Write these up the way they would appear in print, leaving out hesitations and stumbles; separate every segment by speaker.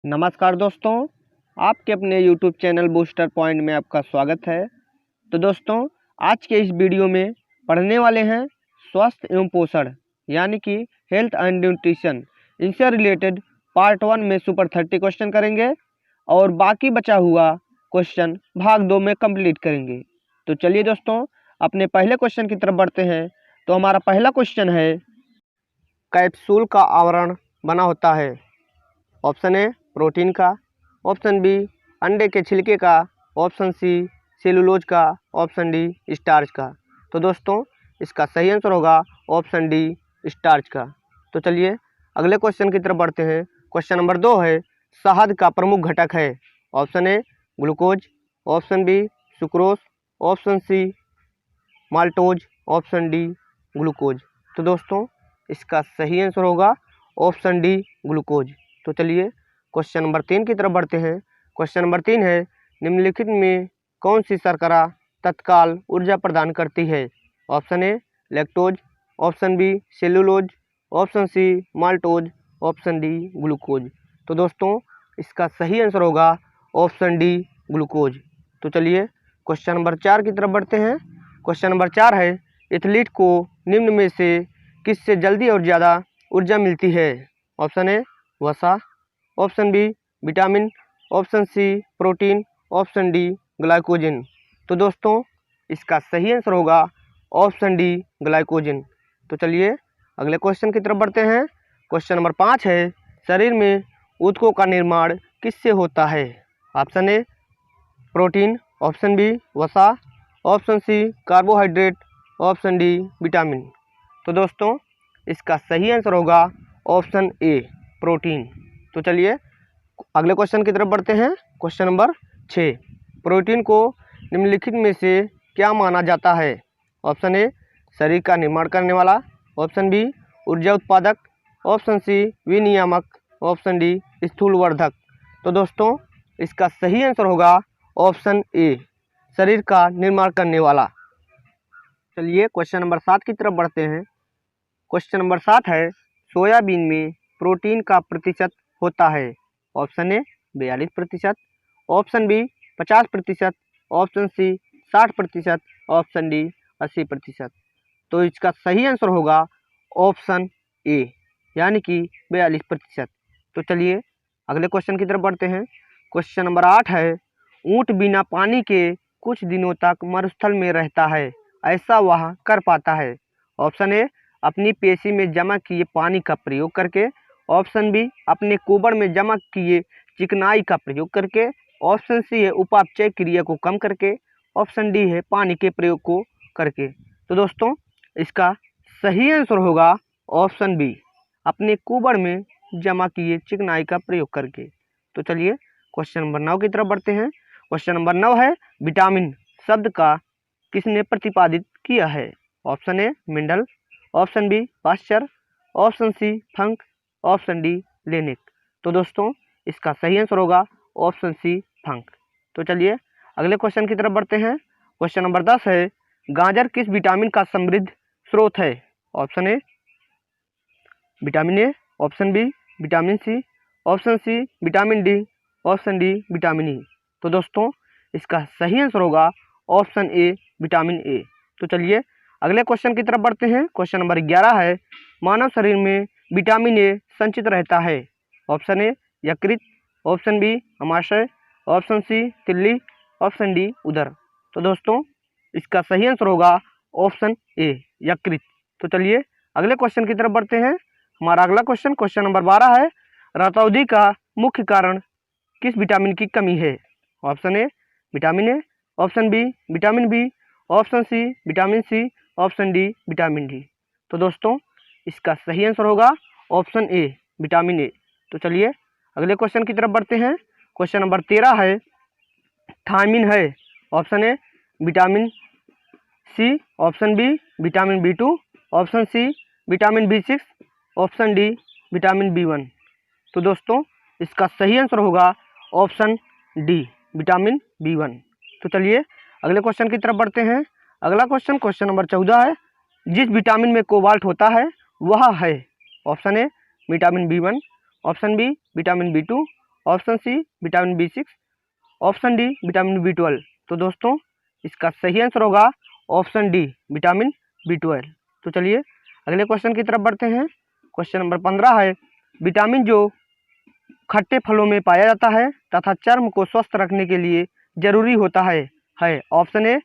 Speaker 1: नमस्कार दोस्तों, आपके अपने YouTube चैनल बूस्टर पॉइंट में आपका स्वागत है। तो दोस्तों, आज के इस वीडियो में पढ़ने वाले हैं स्वास्थ्य एवं पोषण यानी कि हेल्थ एंड न्यूट्रिशन। इनसे रिलेटेड पार्ट 1 में सुपर 30 क्वेश्चन करेंगे और बाकी बचा हुआ क्वेश्चन भाग 2 में कंप्लीट करेंगे। तो चलिए दोस्तों, अपने पहले क्वेश्चन की तरफ बढ़ते हैं। तो हमारा पहला क्वेश्चन है, कैप्सूल का आवरण बना होता है। ऑप्शन ए प्रोटीन का, ऑप्शन बी अंडे के छिलके का, ऑप्शन सी सेलुलोज का, ऑप्शन डी स्टार्च का। तो दोस्तों, इसका सही आंसर होगा ऑप्शन डी स्टार्च का। तो चलिए अगले क्वेश्चन की तरफ बढ़ते हैं। क्वेश्चन नंबर 2 है, शहद का प्रमुख घटक है। Option A glucose, option B sucrose, option C maltose, option D glucose. तो दोस्तों, इसका सही आंसर होगा ऑप्शन डी ग्लूकोज। तो चलिए क्वेश्चन नंबर 3 की तरफ बढ़ते हैं। क्वेश्चन नंबर 3 है, निम्नलिखित में कौन सी शर्करा तत्काल ऊर्जा प्रदान करती है। Option A lactose, option B cellulose, option C maltose, option D glucose. तो दोस्तों, इसका सही आंसर होगा ऑप्शन डी ग्लूकोज। तो चलिए क्वेश्चन नंबर 4 की तरफ बढ़ते हैं। क्वेश्चन नंबर 4 है, एथलीट को निम्न में से किससे जल्दी और ज़्यादा ऊर्जा मिलती है। ऑप्शन ए वसा, option B vitamin, option C protein, option D glycogen. तो दोस्तों, इसका सही आंसर होगा ऑप्शन डी ग्लाइकोजन। तो चलिए अगले क्वेश्चन की तरफ बढ़ते हैं। क्वेश्चन नंबर 5 है, शरीर में ऊतकों का निर्माण किससे होता है। Option A protein, option B वसा, option C carbohydrate, option D vitamin. तो दोस्तों, इसका सही आंसर होगा ऑप्शन ए प्रोटीन। तो चलिए अगले क्वेश्चन की तरफ बढ़ते हैं। क्वेश्चन नंबर 6, प्रोटीन को निम्नलिखित में से क्या माना जाता है। ऑप्शन ए शरीर का निर्माण करने वाला, ऑप्शन बी ऊर्जा उत्पादक, ऑप्शन सी विनियामक, ऑप्शन डी स्थूलवर्धक। तो दोस्तों, इसका सही आंसर होगा ऑप्शन ए शरीर का निर्माण करने वाला। चलिए क्वेश्चन नंबर 7 की तरफ बढ़ते हैं। क्वेश्चन नंबर 7 है, सोयाबीन में प्रोटीन का प्रतिशत होता है। Option A 42%, option B 50%, option C 60%, option D 80%। तो इसका सही आंसर होगा ऑप्शन ए यानी कि 42%। तो चलिए अगले क्वेश्चन की तरफ बढ़ते हैं। क्वेश्चन नंबर 8 है, ऊँट बिना पानी के कुछ दिनों तक मरुस्थल में रहता है, ऐसा वह कर पाता है। ऑप्शन ए अपनी पेशी में जमा किए पानी का प्रयोग करके, ऑप्शन बी अपने कुबड़ में जमा किए चिकनाई का प्रयोग करके, ऑप्शन सी है उपापचय क्रिया को कम करके, ऑप्शन डी है पानी के प्रयोग को करके। तो दोस्तों, इसका सही आंसर होगा ऑप्शन बी अपने कुबड़ में जमा किए चिकनाई का प्रयोग करके। तो चलिए क्वेश्चन नंबर 9 की तरफ बढ़ते हैं। क्वेश्चन नंबर 9 है, विटामिन शब्द का किसने प्रतिपादित किया है। Option A Mendel, option B Pasteur, option C Funk, option D Lenik. तो दोस्तों, इसका सही आंसर होगा ऑप्शन सी फंक। तो चलिए अगले क्वेश्चन की तरफ बढ़ते हैं। क्वेश्चन नंबर 10 है, गाजर किस विटामिन का समृद्ध स्रोत है। Option A vitamin A, option B vitamin C, option C vitamin D, option D vitamin E. तो दोस्तों, इसका सही आंसर होगा ऑप्शन ए विटामिन ए। तो चलिए अगले क्वेश्चन की तरफ बढ़ते हैं। क्वेश्चन नंबर 11 है, मानव शरीर में विटामिन ए संचित रहता है। ऑप्शन ए यकृत, ऑप्शन बी अमाशय, ऑप्शन सी तिल्ली, ऑप्शन डी उदर। तो दोस्तों, इसका सही आंसर होगा ऑप्शन ए यकृत। तो चलिए अगले क्वेश्चन की तरफ बढ़ते हैं। हमारा अगला क्वेश्चन क्वेश्चन नंबर 12 है, रतौंधी का मुख्य कारण किस विटामिन की कमी है। Option A vitamin A, option B vitamin B, option C vitamin C, option D vitamin D. तो दोस्तों, इसका सही आंसर होगा ऑप्शन ए विटामिन ए। तो चलिए अगले क्वेश्चन की तरफ बढ़ते हैं। क्वेश्चन नंबर 13 है, थायमिन है। Option A vitamin C, option B vitamin B2, option C vitamin B6, option D vitamin B1। तो दोस्तों, इसका सही आंसर होगा ऑप्शन डी विटामिन B1। तो चलिए अगले क्वेश्चन की तरफ बढ़ते हैं। अगला क्वेश्चन क्वेश्चन नंबर 14 है, जिस विटामिन में कोबाल्ट होता है वह है। Option A vitamin B1, option B vitamin B2, option C vitamin B6, option D vitamin B12। तो दोस्तों इसका सही आंसर होगा ऑप्शन डी विटामिन B12। तो चलिए अगले क्वेश्चन की तरफ बढ़ते हैं। क्वेश्चन नंबर 15 है, विटामिन जो खट्टे फलों में पाया जाता है तथा चर्म को स्वस्थ रखने के लिए जरूरी होता है option A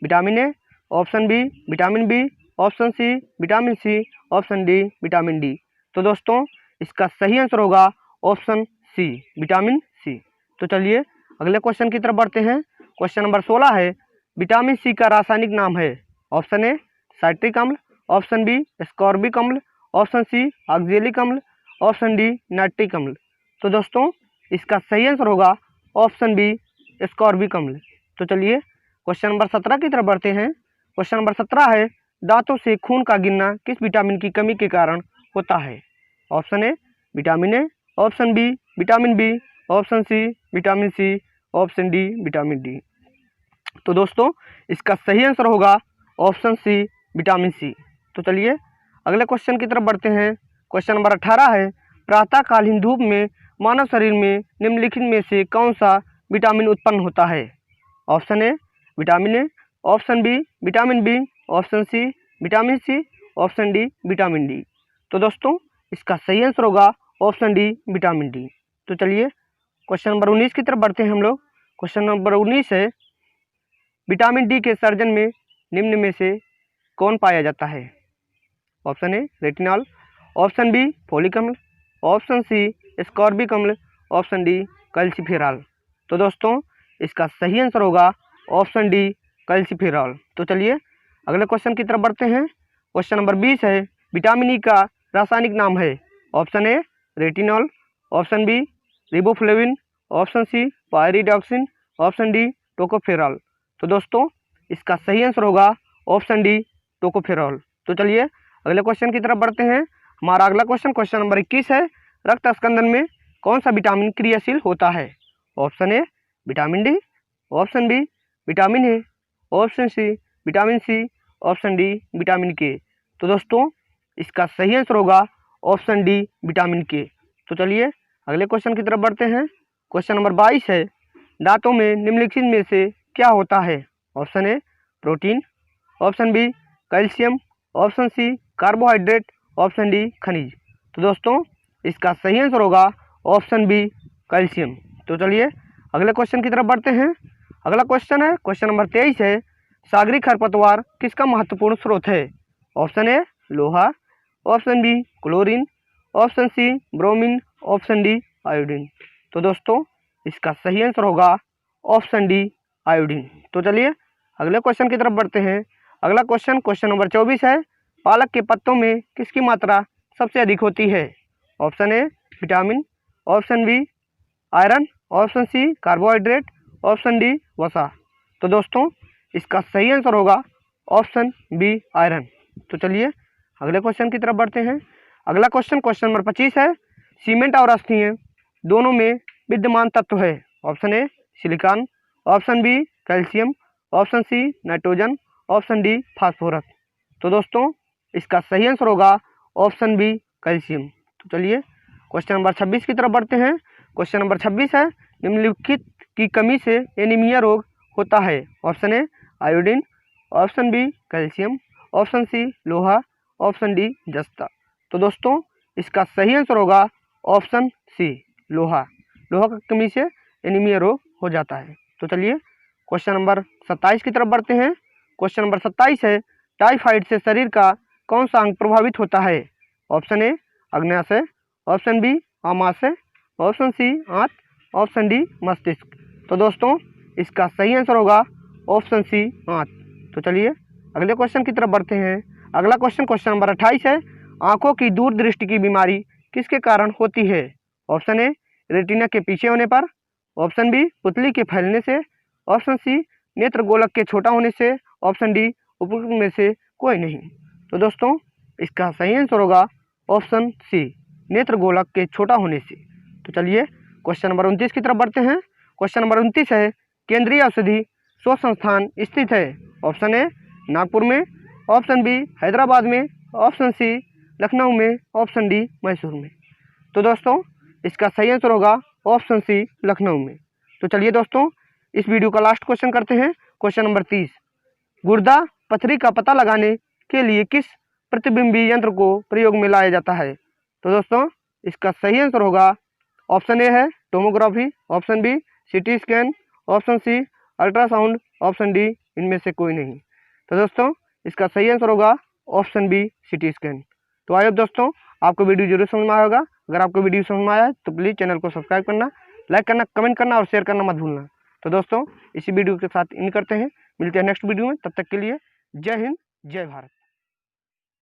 Speaker 1: vitamin A, option B vitamin B, option C vitamin C, option D vitamin D. तो दोस्तों इसका सही आंसर होगा ऑप्शन सी विटामिन सी। तो चलिए अगले क्वेश्चन की तरफ बढ़ते हैं। क्वेश्चन नंबर 16 है, विटामिन सी का रासायनिक नाम है। ऑप्शन ए साइट्रिक अम्ल, ऑप्शन बी स्कॉर्बिक अम्ल, ऑप्शन सी ऑक्जेलिक अम्ल, ऑप्शन डी नाइट्रिक अम्ल। तो दोस्तों इसका सही आंसर होगा ऑप्शन बी स्कॉर्बिक अम्ल। तो चलिए क्वेश्चन नंबर 17 की तरफ बढ़ते हैं। क्वेश्चन नंबर 17 है, दांतों से खून का गिरना किस विटामिन की कमी के कारण होता है। Option A vitamin A, option B vitamin B, option C vitamin C, option D vitamin D. तो दोस्तों इसका सही आंसर होगा ऑप्शन सी विटामिन सी। तो चलिए अगले क्वेश्चन की तरफ बढ़ते हैं। क्वेश्चन नंबर 18 है, प्रातःकालीन धूप में मानव शरीर में निम्नलिखित में से कौन सा विटामिन उत्पन्न होता है। Option A vitamin A, option B vitamin B, option C vitamin C, option D vitamin D. तो दोस्तों इसका सही आंसर होगा ऑप्शन डी विटामिन डी। तो चलिए क्वेश्चन नंबर 19 की तरफ बढ़ते हैं हम लोग। क्वेश्चन नंबर 19 है, विटामिन डी के सर्जन में निम्न में से कौन पाया जाता है। Option A retinol, option B folic अम्ल, ऑप्शन सी स्कॉर्बिक अम्ल, ऑप्शन डी कैल्सिफेरॉल। तो दोस्तों इसका सही आंसर होगा ऑप्शन डी कैल्सिफेरॉल। तो चलिए अगले क्वेश्चन की तरफ बढ़ते हैं। क्वेश्चन नंबर 20 है, विटामिन ई का रासायनिक नाम है। Option A retinol, option B riboflavin, option C pyridoxine, option D tocopherol. तो दोस्तों इसका सही आंसर होगा ऑप्शन डी टोकोफेरॉल। तो चलिए अगले क्वेश्चन की तरफ बढ़ते हैं। हमारा अगला क्वेश्चन क्वेश्चन नंबर 21 है, रक्त स्कंदन में कौन सा विटामिन क्रियाशील होता है। Option A vitamin D, option B vitamin A, option C vitamin C, option D vitamin K. तो दोस्तों इसका सही आंसर होगा ऑप्शन डी विटामिन के। तो चलिए अगले क्वेश्चन की तरफ बढ़ते हैं। क्वेश्चन नंबर 22 है, दांतों में निम्नलिखित में से क्या होता है। Option A protein, option B calcium, option C carbohydrate, option D खनिज। तो दोस्तों इसका सही आंसर होगा ऑप्शन बी कैल्शियम। तो चलिए अगले क्वेश्चन की तरफ बढ़ते हैं। अगला क्वेश्चन है क्वेश्चन नंबर 23 है, सागरी खरपतवार किसका महत्वपूर्ण स्रोत है। ऑप्शन ए लोहा, option B chlorine, option C bromine, option D iodine. तो दोस्तों इसका सही आंसर होगा ऑप्शन डी आयोडीन। तो चलिए अगले क्वेश्चन की तरफ बढ़ते हैं। अगला क्वेश्चन क्वेश्चन नंबर 24 है, पालक के पत्तों में किसकी मात्रा सबसे अधिक होती है। Option A vitamin, option B iron, option C carbohydrate, option D वसा। तो दोस्तों इसका सही आंसर होगा ऑप्शन बी आयरन। तो चलिए अगले क्वेश्चन की तरफ बढ़ते हैं। अगला क्वेश्चन क्वेश्चन नंबर 25 है, सीमेंट और अस्थियां दोनों में विद्यमान तत्व है। Option A silicon, option B calcium, option C nitrogen, option D phosphorus. तो दोस्तों इसका सही आंसर होगा ऑप्शन बी कैल्शियम। तो चलिए क्वेश्चन नंबर 26 की तरफ बढ़ते हैं। क्वेश्चन नंबर 26 है, निम्नलिखित की कमी से एनीमिया रोग होता है। Option A iodine, option B calcium, option C लोहा, ऑप्शन डी जस्ता। तो दोस्तों इसका सही आंसर होगा ऑप्शन सी लोहा। लोहा की कमी से एनीमिया रोग हो जाता है। तो चलिए क्वेश्चन नंबर 27 की तरफ बढ़ते हैं। क्वेश्चन नंबर 27 है, टाइफाइड से शरीर का कौन सा अंग प्रभावित होता है। ऑप्शन ए अग्न्याशय, ऑप्शन बी आमाशय, ऑप्शन सी आंत, ऑप्शन डी मस्तिष्क। तो दोस्तों इसका सही आंसर होगा ऑप्शन सी आंत। तो चलिए अगले क्वेश्चन की तरफ बढ़ते हैं। अगला क्वेश्चन क्वेश्चन नंबर 28 है, आंखों की दूरदृष्टि की बीमारी किसके कारण होती है। ऑप्शन ए रेटिना के पीछे होने पर, ऑप्शन बी पुतली के फैलने से, ऑप्शन सी नेत्र गोलक के छोटा होने से, ऑप्शन डी उपरोक्त में से कोई नहीं। तो दोस्तों इसका सही आंसर होगा ऑप्शन सी नेत्र गोलक के छोटा होने से। तो चलिए क्वेश्चन नंबर 29 की तरफ बढ़ते हैं। क्वेश्चन नंबर 29 है, केंद्रीय औषधि शोध संस्थान स्थित है। ऑप्शन ए नागपुर में, ऑप्शन बी हैदराबाद में, ऑप्शन सी लखनऊ में, ऑप्शन डी मैसूर में। तो दोस्तों इसका सही आंसर होगा ऑप्शन सी लखनऊ में। तो चलिए दोस्तों इस वीडियो का लास्ट क्वेश्चन करते हैं। क्वेश्चन नंबर 30, गुर्दा पथरी का पता लगाने के लिए किस प्रतिबिंबी यंत्र को प्रयोग में लाया जाता है? तो दोस्तों इसका सही आंसर होगा ऑप्शन ए है tomography, option B CT scan, option C ultrasound, option D इनमें से कोई नहीं। तो दोस्तों इसका सही आंसर होगा ऑप्शन बी सीटी स्कैन। तो आई होप दोस्तों आपको वीडियो जरूर समझ में आया होगा। अगर आपको वीडियो समझ में आया है तो प्लीज़ चैनल को सब्सक्राइब करना, लाइक करना, कमेंट करना और शेयर करना मत भूलना। तो दोस्तों इसी वीडियो के साथ इन करते हैं, मिलते हैं नेक्स्ट वीडियो में। तब तक के लिए जय हिंद, जय भारत।